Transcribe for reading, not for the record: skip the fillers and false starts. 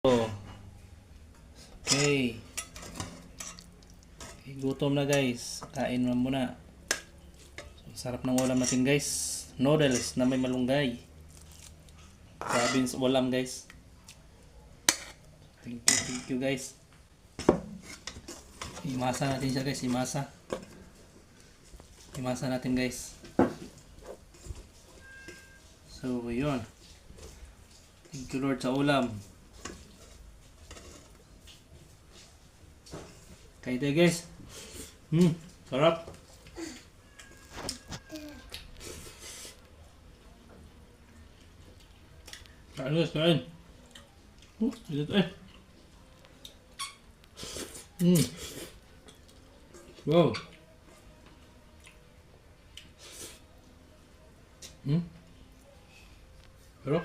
Oh, okay. Gutom na guys. Kain na muna. So, sarap ng ulam natin guys. Noodles na may malunggay. Grabe sa ulam guys. Thank you guys. Imasa natin siya guys. Imasa natin guys. So, yun. Thank you Lord sa ulam. Kain tayo guys. Sarap. Kain guys, kain. Dito eh. Wow. Pero